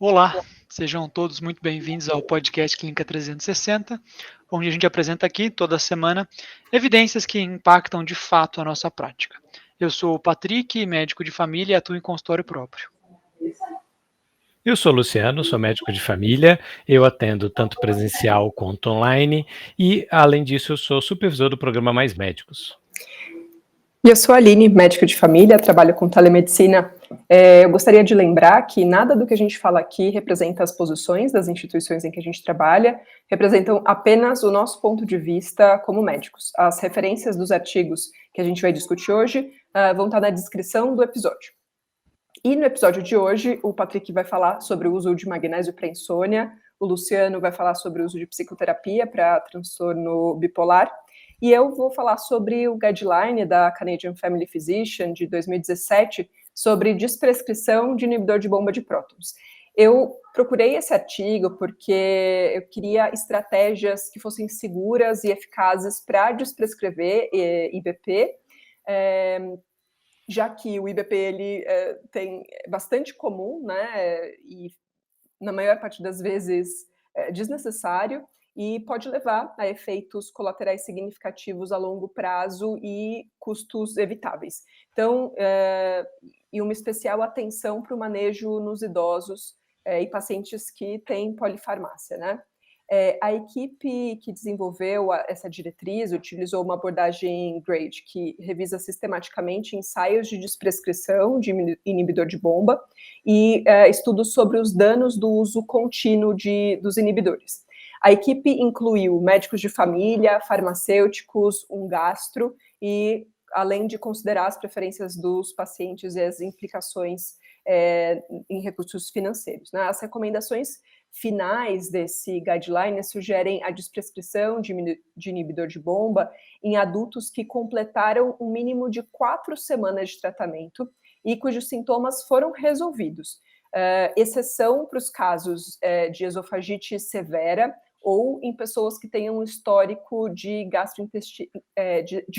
Olá, sejam todos muito bem-vindos ao podcast Clínica 360, onde a gente apresenta aqui toda semana evidências que impactam de fato a nossa prática. Eu sou o Patrick, médico de família e atuo em consultório próprio. Eu sou o Luciano, sou médico de família, eu atendo tanto presencial quanto online e, além disso, eu sou supervisor do programa Mais Médicos. E eu sou a Aline, médica de família, trabalho com telemedicina. Eu gostaria de lembrar que nada do que a gente fala aqui representa as posições das instituições em que a gente trabalha, representam apenas o nosso ponto de vista como médicos. As referências dos artigos que a gente vai discutir hoje vão estar na descrição do episódio. E no episódio de hoje, o Patrick vai falar sobre o uso de magnésio para insônia, o Luciano vai falar sobre o uso de psicoterapia para transtorno bipolar, e eu vou falar sobre o guideline da Canadian Family Physician de 2017 sobre desprescrição de inibidor de bomba de prótons. Eu procurei esse artigo porque eu queria estratégias que fossem seguras e eficazes para desprescrever IBP, já que o IBP ele tem bastante comum, né, e na maior parte das vezes desnecessário, e pode levar a efeitos colaterais significativos a longo prazo e custos evitáveis. Então, e uma especial atenção para o manejo nos idosos e pacientes que têm polifarmácia, né? A equipe que desenvolveu essa diretriz utilizou uma abordagem GRADE, que revisa sistematicamente ensaios de desprescrição de inibidor de bomba e estudos sobre os danos do uso contínuo dos inibidores. A equipe incluiu médicos de família, farmacêuticos, um gastro e além de considerar as preferências dos pacientes e as implicações em recursos financeiros, né? As recomendações finais desse guideline sugerem a desprescrição de inibidor de bomba em adultos que completaram um mínimo de 4 semanas de tratamento e cujos sintomas foram resolvidos, exceção para os casos de esofagite severa ou em pessoas que tenham um histórico de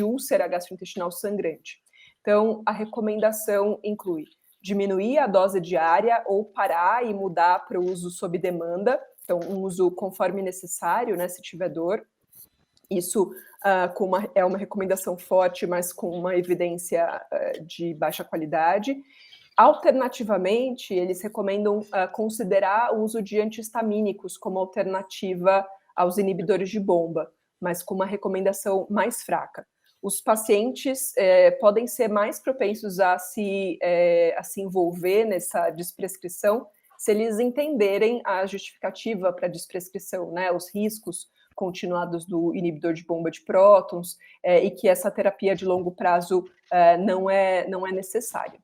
úlcera gastrointestinal sangrante. Então, a recomendação inclui diminuir a dose diária ou parar e mudar para o uso sob demanda, então um uso conforme necessário, né, se tiver dor. Isso é uma recomendação forte, mas com uma evidência de baixa qualidade. Alternativamente, eles recomendam considerar o uso de antihistamínicos como alternativa aos inibidores de bomba, mas com uma recomendação mais fraca. Os pacientes podem ser mais propensos a se envolver nessa desprescrição se eles entenderem a justificativa para a desprescrição, né, os riscos continuados do inibidor de bomba de prótons e que essa terapia de longo prazo não é necessária.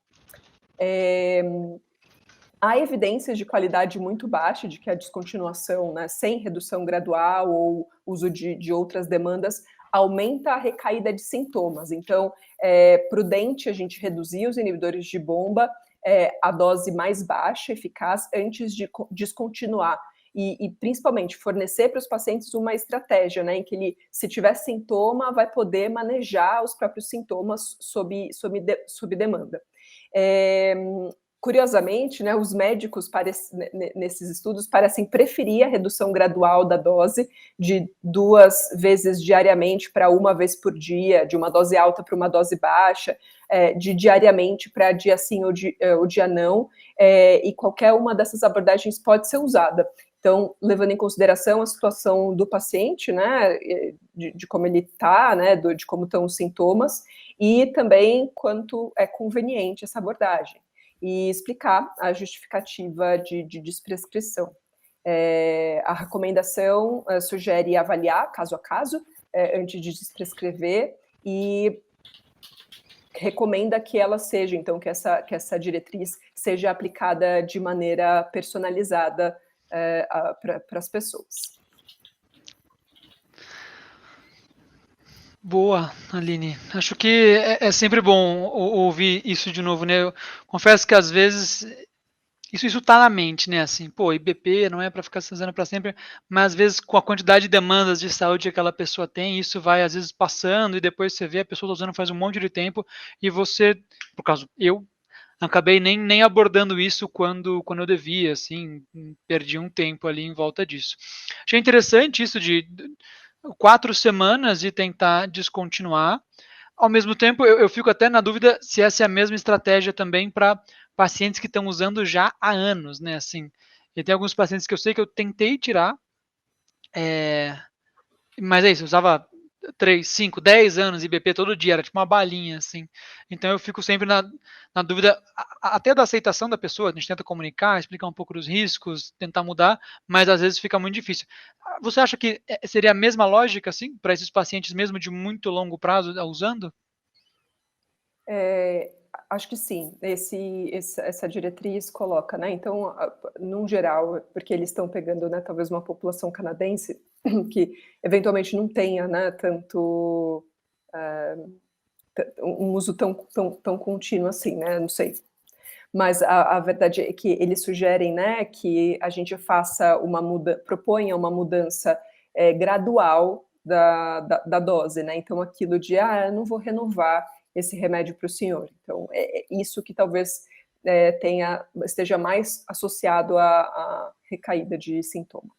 Há evidências de qualidade muito baixa de que a descontinuação, né, sem redução gradual ou uso de outras demandas aumenta a recaída de sintomas. Então, é prudente a gente reduzir os inibidores de bomba a dose mais baixa, eficaz, antes de descontinuar. E principalmente, fornecer para os pacientes uma estratégia, né, em que ele, se tiver sintoma, vai poder manejar os próprios sintomas sob demanda. Curiosamente, né, os médicos nesses estudos parecem preferir a redução gradual da dose de 2 vezes diariamente para 1 vez por dia, de uma dose alta para uma dose baixa, de diariamente para dia sim ou dia não, e qualquer uma dessas abordagens pode ser usada. Então, levando em consideração a situação do paciente, né, de como ele está, né, de como estão os sintomas, e também quanto é conveniente essa abordagem, e explicar a justificativa de desprescrição. A recomendação sugere avaliar caso a caso, antes de desprescrever, e recomenda que ela seja, então, que essa diretriz seja aplicada de maneira personalizada para as pessoas. Boa, Aline. Acho que é sempre bom ouvir isso de novo, né? Eu confesso que às vezes isso tá na mente, né? Assim, pô, IBP não é para ficar se usando para sempre, mas às vezes com a quantidade de demandas de saúde que aquela pessoa tem, isso vai às vezes passando e depois você vê a pessoa tá usando faz um monte de tempo e você, por causa eu acabei nem abordando isso quando eu devia, assim, perdi um tempo ali em volta disso. Achei interessante isso de 4 semanas e tentar descontinuar. Ao mesmo tempo, eu fico até na dúvida se essa é a mesma estratégia também para pacientes que estão usando já há anos, né? Assim, e tem alguns pacientes que eu sei que eu tentei tirar, mas é isso, eu usava 3, 5, 10 anos IBP todo dia, era tipo uma balinha, assim. Então eu fico sempre na dúvida, até da aceitação da pessoa, a gente tenta comunicar, explicar um pouco dos riscos, tentar mudar, mas às vezes fica muito difícil. Você acha que seria a mesma lógica, assim, para esses pacientes mesmo de muito longo prazo usando? Acho que sim, essa diretriz coloca, né, então, num geral, porque eles estão pegando, né, talvez uma população canadense que eventualmente não tenha, né, tanto, um uso tão contínuo assim, né, não sei. Mas a verdade é que eles sugerem, né, que a gente proponha uma mudança, gradual da dose, né, então aquilo de: "Ah, eu não vou renovar esse remédio para o senhor". Então é isso que talvez, esteja mais associado à recaída de sintoma.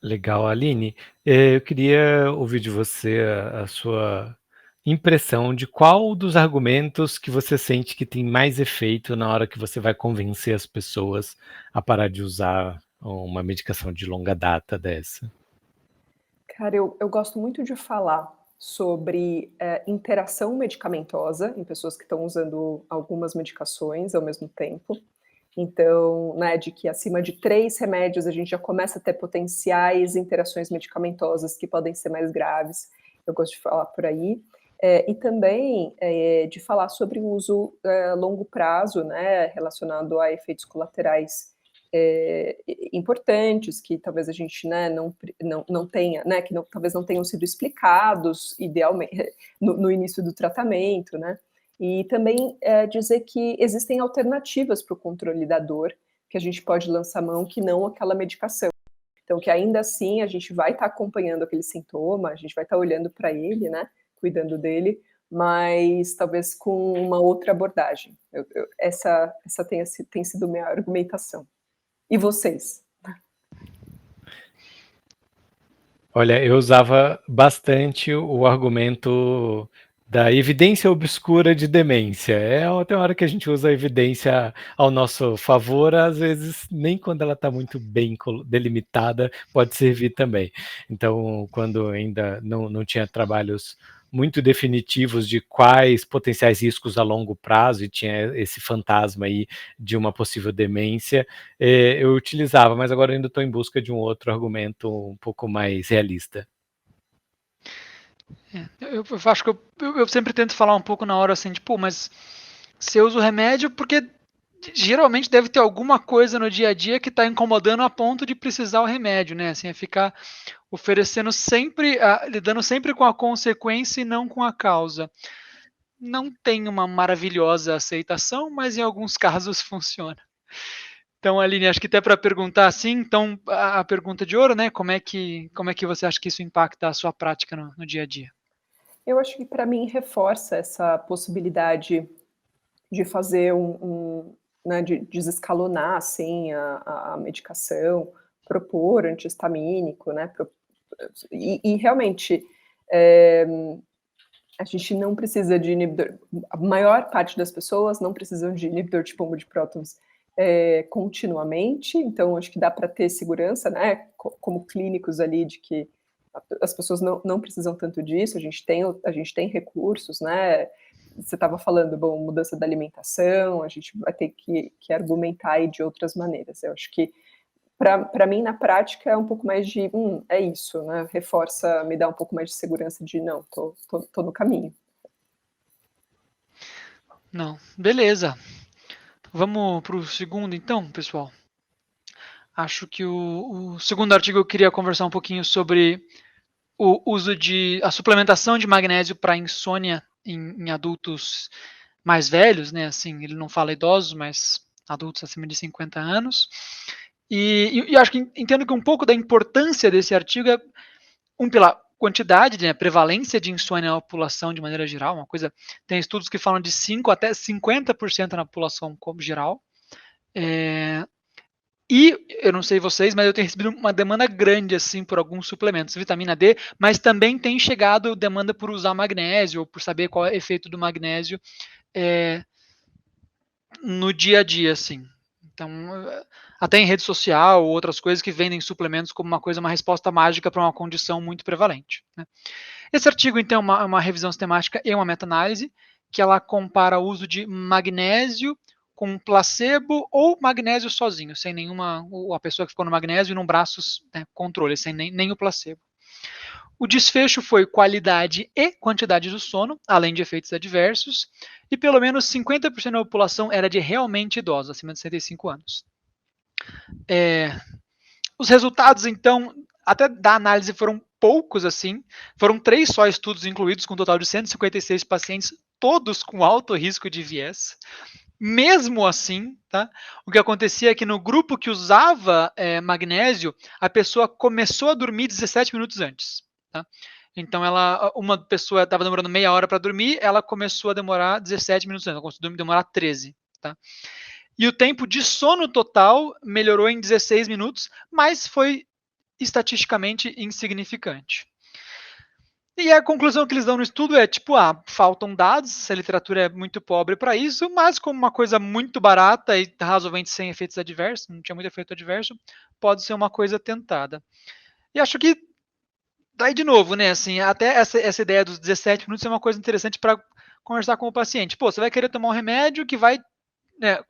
Legal, Aline. Eu queria ouvir de você a sua impressão de qual dos argumentos que você sente que tem mais efeito na hora que você vai convencer as pessoas a parar de usar uma medicação de longa data dessa. Cara, eu gosto muito de falar sobre, interação medicamentosa em pessoas que estão usando algumas medicações ao mesmo tempo. Então, né, de que acima de 3 remédios a gente já começa a ter potenciais interações medicamentosas que podem ser mais graves. Eu gosto de falar por aí. E também, de falar sobre o uso, a longo prazo, né, relacionado a efeitos colaterais, importantes, que talvez a gente, né, não tenha, né, que talvez não tenham sido explicados idealmente no início do tratamento, né. E também, dizer que existem alternativas para o controle da dor, que a gente pode lançar mão, que não aquela medicação. Então, que ainda assim a gente vai estar acompanhando aquele sintoma, a gente vai estar olhando para ele, né, cuidando dele, mas talvez com uma outra abordagem. Essa tem sido minha argumentação. E vocês? Olha, eu usava bastante o argumento da evidência obscura de demência. Tem hora que a gente usa a evidência ao nosso favor, às vezes nem quando ela está muito bem delimitada pode servir também. Então, quando ainda não tinha trabalhos muito definitivos de quais potenciais riscos a longo prazo e tinha esse fantasma aí de uma possível demência, eu utilizava, mas agora eu ainda estou em busca de um outro argumento um pouco mais realista. Eu acho que eu sempre tento falar um pouco na hora assim, tipo, mas você usa o remédio porque geralmente deve ter alguma coisa no dia a dia que está incomodando a ponto de precisar o remédio, né? Assim, é ficar oferecendo sempre, lidando sempre com a consequência e não com a causa. Não tem uma maravilhosa aceitação, mas em alguns casos funciona. Então, Aline, acho que até para perguntar assim, então a pergunta de ouro, né? Como é que você acha que isso impacta a sua prática no dia a dia? Eu acho que para mim reforça essa possibilidade de fazer né, de desescalonar, assim, a medicação, propor anti-histamínico, né, e realmente, eh, a gente não precisa de inibidor, a maior parte das pessoas não precisam de inibidor de pombo de prótons, continuamente, então acho que dá para ter segurança, né, como clínicos ali, de que as pessoas não precisam tanto disso, a gente tem recursos, né, você estava falando, bom, mudança da alimentação, a gente vai ter que argumentar aí de outras maneiras. Eu acho que, para mim, na prática, é um pouco mais de, é isso, né? Reforça, me dá um pouco mais de segurança de, não, tô no caminho. Não, beleza. Vamos para o segundo, então, pessoal. Acho que o segundo artigo eu queria conversar um pouquinho sobre o uso a suplementação de magnésio para insônia em adultos mais velhos, né? Assim, ele não fala idosos, mas adultos acima de 50 anos. E acho que entendo que um pouco da importância desse artigo é, quantidade, né, prevalência de insônia na população de maneira geral, uma coisa, tem estudos que falam de 5 até 50% na população como geral. E eu não sei vocês, mas eu tenho recebido uma demanda grande assim por alguns suplementos, vitamina D, mas também tem chegado demanda por usar magnésio, ou por saber qual é o efeito do magnésio no dia a dia, assim. Então, até em rede social ou outras coisas que vendem suplementos como uma resposta mágica para uma condição muito prevalente, né? Esse artigo, então, é uma revisão sistemática e uma meta-análise, que ela compara o uso de magnésio com placebo ou magnésio sozinho, sem nenhuma, a pessoa que ficou no magnésio e num braço, né, controle, sem nem o placebo. O desfecho foi qualidade e quantidade do sono, além de efeitos adversos, e pelo menos 50% da população era de realmente idosa, acima de 65 anos. Os resultados, então, até da análise foram poucos, assim, foram 3 só estudos incluídos, com um total de 156 pacientes, todos com alto risco de viés. Mesmo assim, tá, o que acontecia é que no grupo que usava magnésio, a pessoa começou a dormir 17 minutos antes. Tá? Então, uma pessoa estava demorando meia hora para dormir, ela começou a demorar 17 minutos antes, ela começou a demorar 13. Tá? E o tempo de sono total melhorou em 16 minutos, mas foi estatisticamente insignificante. E a conclusão que eles dão no estudo é tipo, faltam dados, a literatura é muito pobre para isso, mas como uma coisa muito barata e razoavelmente sem efeitos adversos, não tinha muito efeito adverso, pode ser uma coisa tentada. E acho que, daí de novo, né, assim, até essa ideia dos 17 minutos é uma coisa interessante para conversar com o paciente. Pô, você vai querer tomar um remédio que vai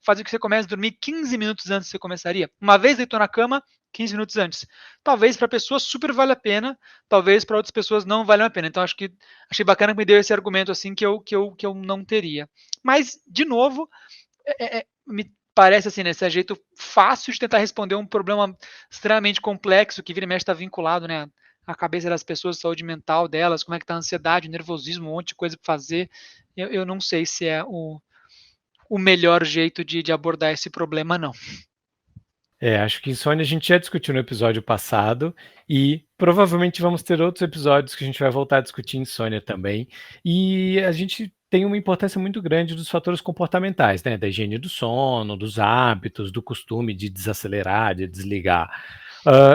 fazer com que você comece a dormir 15 minutos antes que você começaria. Uma vez deitou na cama, 15 minutos antes. Talvez para a pessoa super vale a pena, talvez para outras pessoas não vale a pena. Então achei bacana que me deu esse argumento assim que eu não teria. Mas, de novo, me parece assim, esse jeito fácil de tentar responder um problema extremamente complexo que vira e mexe está vinculado, né? A cabeça das pessoas, a saúde mental delas, como é que está a ansiedade, o nervosismo, um monte de coisa para fazer. Eu não sei se é o melhor jeito de abordar esse problema, não. Acho que insônia a gente já discutiu no episódio passado e provavelmente vamos ter outros episódios que a gente vai voltar a discutir insônia também. E a gente tem uma importância muito grande dos fatores comportamentais, né? Da higiene do sono, dos hábitos, do costume de desacelerar, de desligar.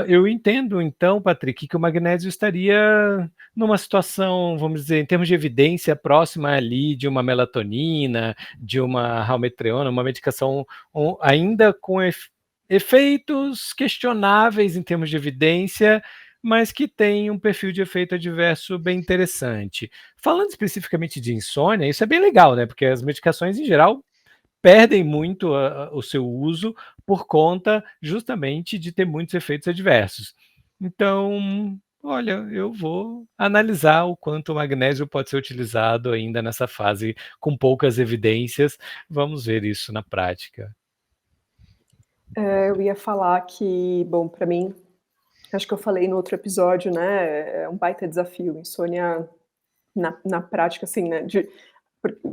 Eu entendo, então, Patrick, que o magnésio estaria numa situação, vamos dizer, em termos de evidência, próxima ali de uma melatonina, de uma halmetriona, uma medicação ainda com efeitos questionáveis em termos de evidência, mas que tem um perfil de efeito adverso bem interessante. Falando especificamente de insônia, isso é bem legal, né? Porque as medicações, em geral, perdem muito o seu uso por conta justamente de ter muitos efeitos adversos. Então, olha, eu vou analisar o quanto o magnésio pode ser utilizado ainda nessa fase com poucas evidências. Vamos ver isso na prática. Eu ia falar que, bom, para mim, acho que eu falei no outro episódio, né, é um baita desafio, insônia na prática, assim, né,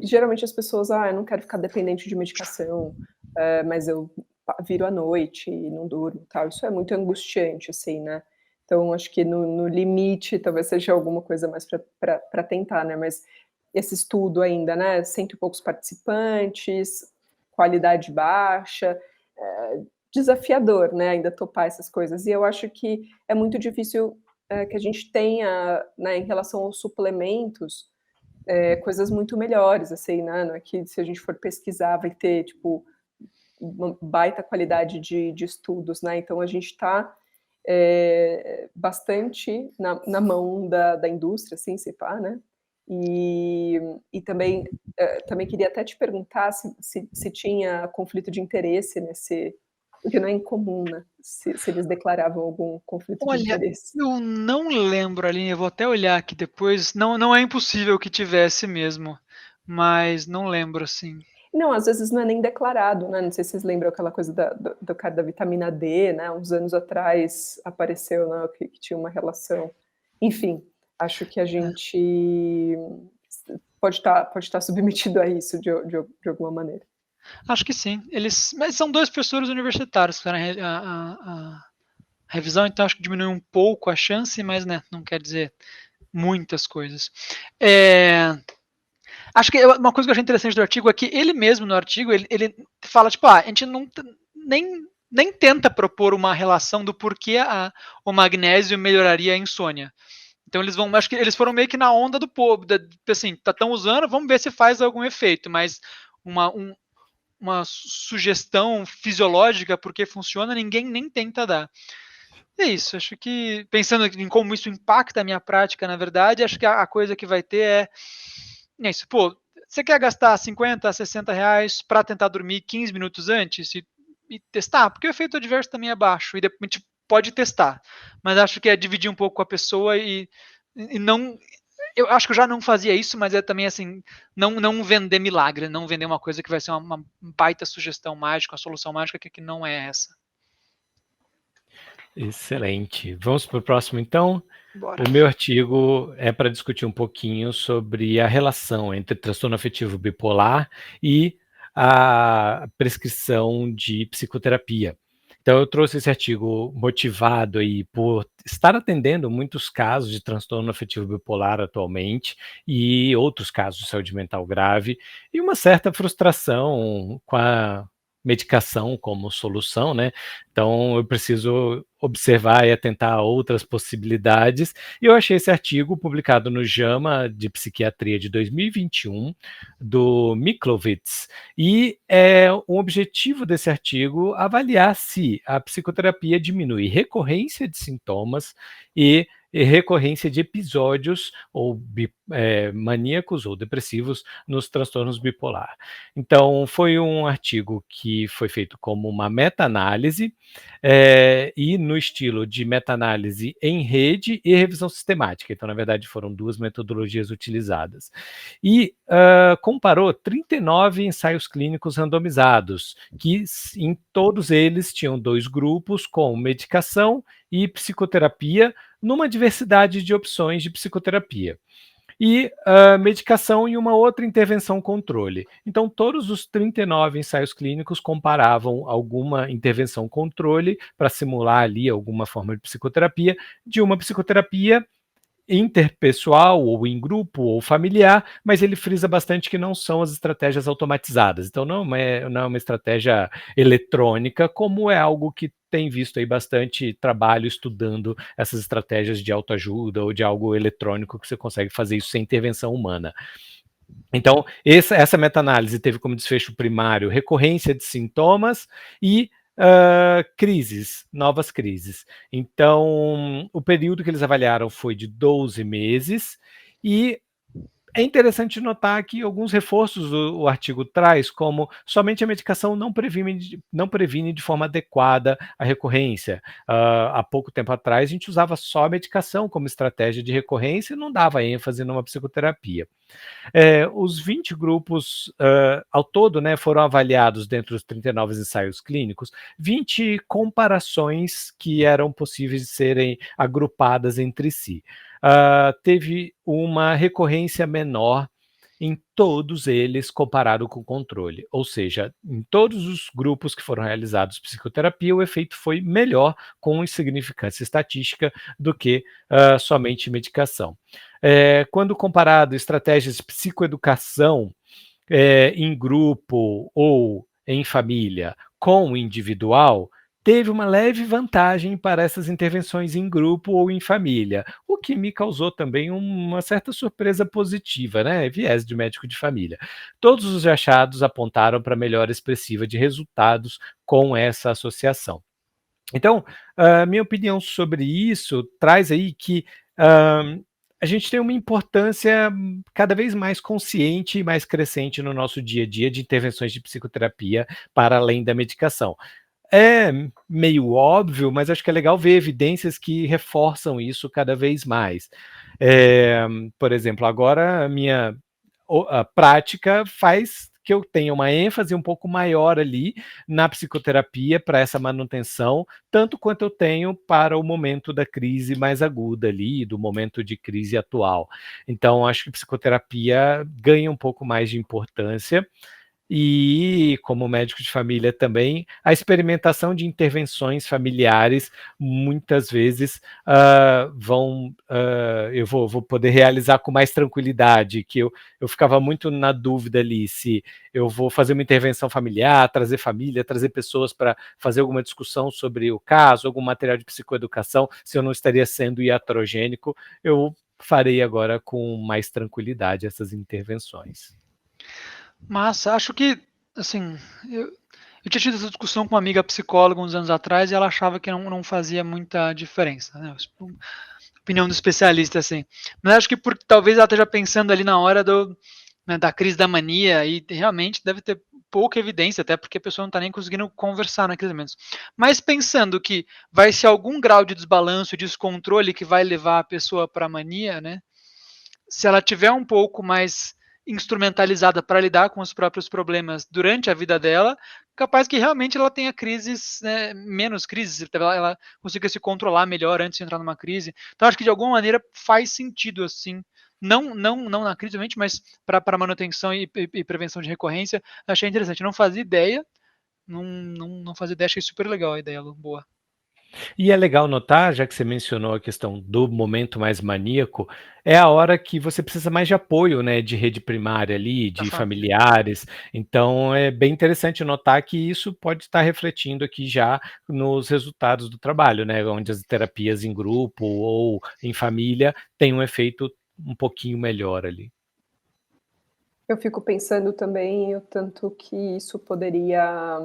geralmente as pessoas, eu não quero ficar dependente de medicação, mas eu viro à noite e não durmo, tal, isso é muito angustiante, assim, né, então acho que no limite talvez seja alguma coisa mais para tentar, né, mas esse estudo ainda, né, 100 e poucos participantes, qualidade baixa, desafiador, né, ainda topar essas coisas. E eu acho que é muito difícil que a gente tenha, né, em relação aos suplementos, coisas muito melhores, assim, né, não é que se a gente for pesquisar vai ter, tipo, uma baita qualidade de estudos, né, então a gente está bastante na mão da indústria, assim, se pá, né, e também queria até te perguntar se tinha conflito de interesse nesse, porque não é incomum, né, se eles declaravam algum conflito de Olha, interesse. eu não lembro, Aline, eu vou até olhar aqui depois. Não é impossível que tivesse mesmo, mas não lembro, assim. Não, às vezes não é nem declarado, né, não sei se vocês lembram aquela coisa do cara da vitamina D, né, uns anos atrás apareceu, né, que tinha uma relação. Enfim, acho que a gente pode estar submetido a isso de alguma maneira. Acho que sim. Mas são 2 professores universitários que fizeram a revisão, então acho que diminuiu um pouco a chance, mas, né, não quer dizer muitas coisas. Acho que uma coisa que eu achei interessante do artigo é que ele mesmo no artigo, ele fala, tipo, a gente não nem tenta propor uma relação do porquê o magnésio melhoraria a insônia. Então eles vão, acho que eles foram meio que na onda do povo, assim, tão usando, vamos ver se faz algum efeito, mas uma sugestão fisiológica porque funciona, ninguém nem tenta dar. É isso, acho que pensando em como isso impacta a minha prática, na verdade, acho que a coisa que vai ter é isso. Pô, você quer gastar 50, 60 reais para tentar dormir 15 minutos antes e testar? Porque o efeito adverso também é baixo e depois a gente pode testar. Mas acho que é dividir um pouco com a pessoa e não. Eu acho que eu já não fazia isso, mas é também assim, não vender milagre, não vender uma coisa que vai ser uma baita sugestão mágica, uma solução mágica que não é essa. Excelente. Vamos para o próximo, então? Bora. O meu artigo é para discutir um pouquinho sobre a relação entre transtorno afetivo bipolar e a prescrição de psicoterapia. Então, eu trouxe esse artigo motivado aí por estar atendendo muitos casos de transtorno afetivo bipolar atualmente e outros casos de saúde mental grave e uma certa frustração com a medicação como solução, né? Então, eu preciso observar e atentar a outras possibilidades. E eu achei esse artigo publicado no JAMA de Psiquiatria de 2021, do Miklovitz, e o objetivo desse artigo avaliar se a psicoterapia diminui recorrência de sintomas e recorrência de episódios ou maníacos ou depressivos nos transtornos bipolar. Então, foi um artigo que foi feito como uma meta-análise e no estilo de meta-análise em rede e revisão sistemática. Então, na verdade, foram duas metodologias utilizadas. E comparou 39 ensaios clínicos randomizados, que em todos eles tinham 2 grupos com medicação e psicoterapia, numa diversidade de opções de psicoterapia. E medicação e uma outra intervenção controle. Então, todos os 39 ensaios clínicos comparavam alguma intervenção controle para simular ali alguma forma de psicoterapia, de uma psicoterapia interpessoal, ou em grupo, ou familiar, mas ele frisa bastante que não são as estratégias automatizadas. Então, não é uma estratégia eletrônica, como é algo que tem visto aí bastante trabalho estudando essas estratégias de autoajuda ou de algo eletrônico que você consegue fazer isso sem intervenção humana. Então, essa meta-análise teve como desfecho primário recorrência de sintomas e crises, novas crises. Então, o período que eles avaliaram foi de 12 meses e é interessante notar que alguns reforços o artigo traz, como somente a medicação não previne de forma adequada a recorrência. Há pouco tempo atrás, a gente usava só a medicação como estratégia de recorrência e não dava ênfase numa psicoterapia. Os 20 grupos ao todo, né, foram avaliados dentro dos 39 ensaios clínicos, 20 comparações que eram possíveis de serem agrupadas entre si. Teve uma recorrência menor em todos eles comparado com o controle, ou seja, em todos os grupos que foram realizados psicoterapia, o efeito foi melhor com insignificância estatística do que somente medicação. Quando comparado estratégias de psicoeducação em grupo ou em família com o individual, teve uma leve vantagem para essas intervenções em grupo ou em família, o que me causou também uma certa surpresa positiva, né? Viés de médico de família. Todos os achados apontaram para melhora expressiva de resultados com essa associação. Então, minha opinião sobre isso traz aí que a gente tem uma importância cada vez mais consciente e mais crescente no nosso dia a dia de intervenções de psicoterapia para além da medicação. É meio óbvio, mas acho que é legal ver evidências que reforçam isso cada vez mais. Por exemplo, agora a prática faz que eu tenha uma ênfase um pouco maior ali na psicoterapia para essa manutenção, tanto quanto eu tenho para o momento da crise mais aguda ali, do momento de crise atual. Então, acho que psicoterapia ganha um pouco mais de importância. E, como médico de família também, a experimentação de intervenções familiares, muitas vezes, eu vou poder realizar com mais tranquilidade, que eu ficava muito na dúvida ali, se eu vou fazer uma intervenção familiar, trazer família, trazer pessoas para fazer alguma discussão sobre o caso, algum material de psicoeducação, se eu não estaria sendo iatrogênico, eu farei agora com mais tranquilidade essas intervenções. Mas acho que, assim, eu tinha tido essa discussão com uma amiga psicóloga uns anos atrás e ela achava que não fazia muita diferença, né? Opinião do especialista, assim. Mas acho que talvez ela esteja pensando ali na hora da crise da mania e realmente deve ter pouca evidência, até porque a pessoa não está nem conseguindo conversar naqueles momentos. Mas pensando que vai ser algum grau de desbalanço, descontrole que vai levar a pessoa para a mania, né? Se ela tiver um pouco mais instrumentalizada para lidar com os próprios problemas durante a vida dela, capaz que realmente ela tenha crises, né, menos crises, ela consiga se controlar melhor antes de entrar numa crise. Então acho que de alguma maneira faz sentido assim, não na crise, obviamente, mas para manutenção e prevenção de recorrência, achei interessante. Não fazia ideia, não fazia ideia, achei super legal a ideia, Lu, boa. E é legal notar, já que você mencionou a questão do momento mais maníaco, é a hora que você precisa mais de apoio, né, de rede primária ali, Da de família. familiares. Então é bem interessante notar que isso pode estar refletindo aqui já nos resultados do trabalho, né, onde as terapias em grupo ou em família têm um efeito um pouquinho melhor ali. Eu fico pensando também o tanto que isso poderia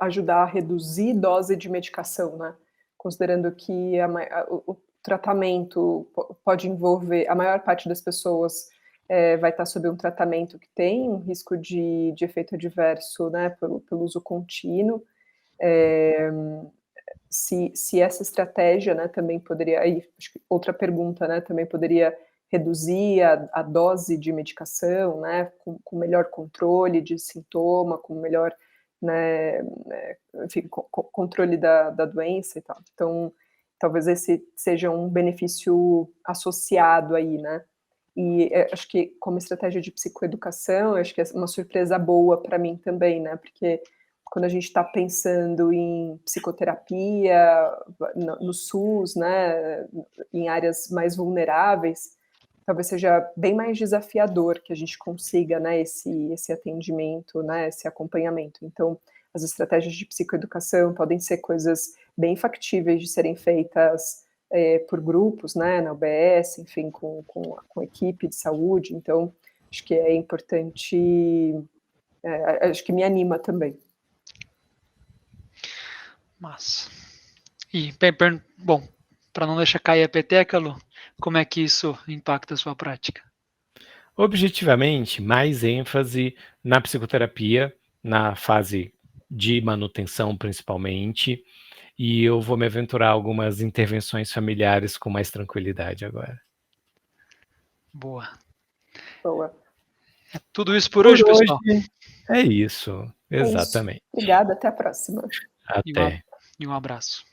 ajudar a reduzir dose de medicação, né? Considerando que o tratamento pode envolver, a maior parte das pessoas vai estar sob um tratamento que tem um risco de efeito adverso, né, pelo uso contínuo. Se essa estratégia, né, também poderia, aí, acho que outra pergunta, né, também poderia reduzir a dose de medicação, né, com melhor controle de sintoma, com melhor, né, enfim, controle da doença e tal. Então, talvez esse seja um benefício associado aí, né. E acho que como estratégia de psicoeducação, acho que é uma surpresa boa para mim também, né, porque quando a gente está pensando em psicoterapia no SUS, né, em áreas mais vulneráveis, talvez seja bem mais desafiador que a gente consiga, né, esse atendimento, né, esse acompanhamento. Então, as estratégias de psicoeducação podem ser coisas bem factíveis de serem feitas por grupos, né, na UBS, enfim, com equipe de saúde. Então, acho que é importante, acho que me anima também. Mas, bom, para não deixar cair a peteca, Lu, como é que isso impacta a sua prática? Objetivamente, mais ênfase na psicoterapia, na fase de manutenção principalmente, e eu vou me aventurar algumas intervenções familiares com mais tranquilidade agora. Boa. Boa. É tudo isso por Por hoje, pessoal. hoje é isso, É isso. exatamente. Obrigada, até a próxima. E Até. um abraço.